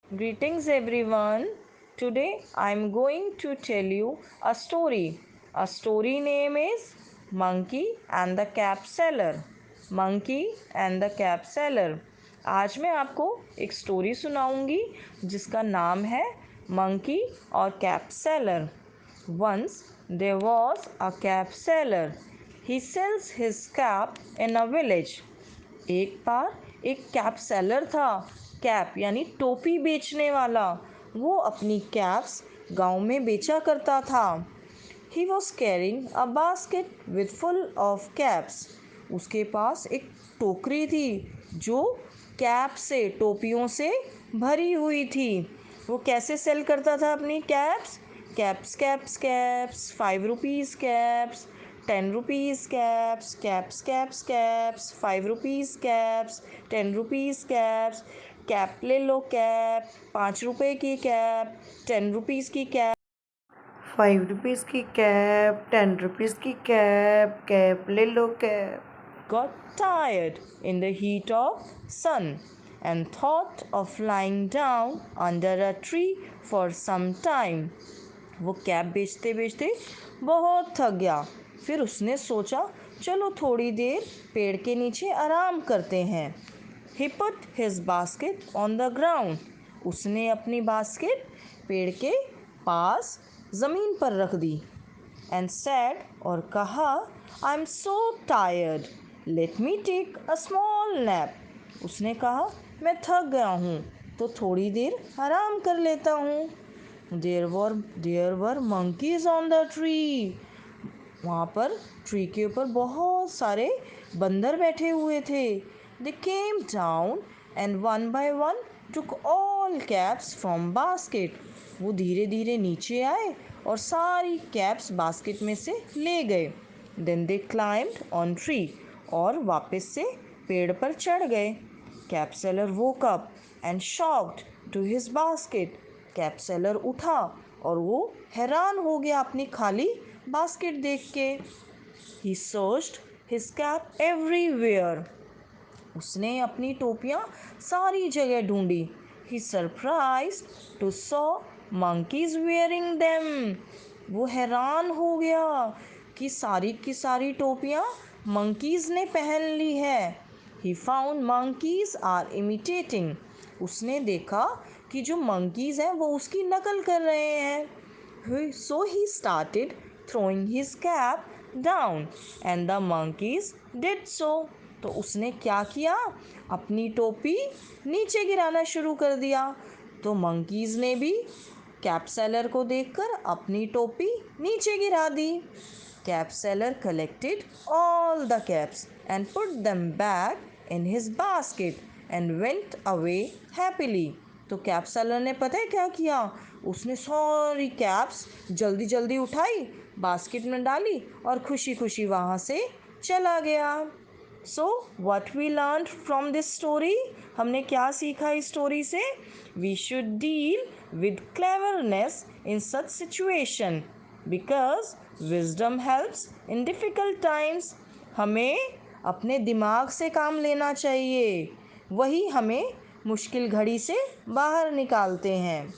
Greetings everyone. Today I am going to tell you a story. A story name is Monkey and the Cap Seller. Monkey and the Cap Seller. आज मैं आपको एक story सुनाऊंगी जिसका नाम है Monkey और Cap Seller. Once there was a cap seller. He sells his cap in a village. एक बार एक कैप सेलर था। कैप यानी टोपी बेचने वाला। वो अपनी कैप्स गांव में बेचा करता था। He was carrying a basket with full of caps. उसके पास एक टोकरी थी जो कैप से टोपियों से भरी हुई थी। वो कैसे सेल करता था अपनी caps? Caps caps caps, 5 rupees caps, 10 rupees caps, caps caps caps, 5 rupees caps, 10 rupees caps, cap ले लो कैप, 5 रुपए की कैप, 10 रुपीज़ की कैप, 5 रुपीज़ की कैप, 10 रुपीज़ की कैप, कैप ले लो cap. got tired in the heat of sun and thought of lying down under a tree for some time. वो cap बेचते बेचते बहुत थक गया। फिर उसने सोचा चलो थोड़ी देर पेड़ के नीचे आराम करते हैं। He put his basket on the ground. उसने अपनी बास्केट पेड़ के पास ज़मीन पर रख दी। And said और कहा I'm so tired. Let me take a small nap. उसने कहा मैं थक गया हूँ तो थोड़ी देर आराम कर लेता हूँ। There were monkeys on the tree. वहाँ पर ट्री के ऊपर बहुत सारे बंदर बैठे हुए थे। They came down and one by one took all caps from basket. वो धीरे धीरे नीचे आए और सारी कैप्स बास्केट में से ले गए। Then they climbed on tree और वापस से पेड़ पर चढ़ गए। Cap seller woke up and shocked to his basket. Cap seller उठा और वो हैरान हो गया अपनी खाली बास्केट देख के। He searched his cap everywhere. उसने अपनी टोपियाँ सारी जगह ढूंढी। He surprised to saw monkeys wearing them. वो हैरान हो गया कि सारी की सारी टोपियाँ monkeys ने पहन ली है। He found monkeys are imitating. उसने देखा कि जो monkeys हैं वो उसकी नकल कर रहे हैं। So he started throwing his cap down and the monkeys did so. तो उसने क्या किया? अपनी टोपी नीचे गिराना शुरू कर दिया। तो मंकीज़ ने भी कैप सेलर को देखकर अपनी टोपी नीचे गिरा दी। Cap seller collected all the caps and put them back in his basket and went away happily. तो कैप सेलर ने पता है क्या किया? उसने सारी कैप्स जल्दी जल्दी उठाई, बास्केट में डाली और खुशी खुशी वहाँ से चला गया। So what we learn from this story? हमने क्या सीखा इस स्टोरी से? We should deal with cleverness in such situation because wisdom helps in difficult times. हमें अपने दिमाग से काम लेना चाहिए, वही हमें मुश्किल घड़ी से बाहर निकालते हैं।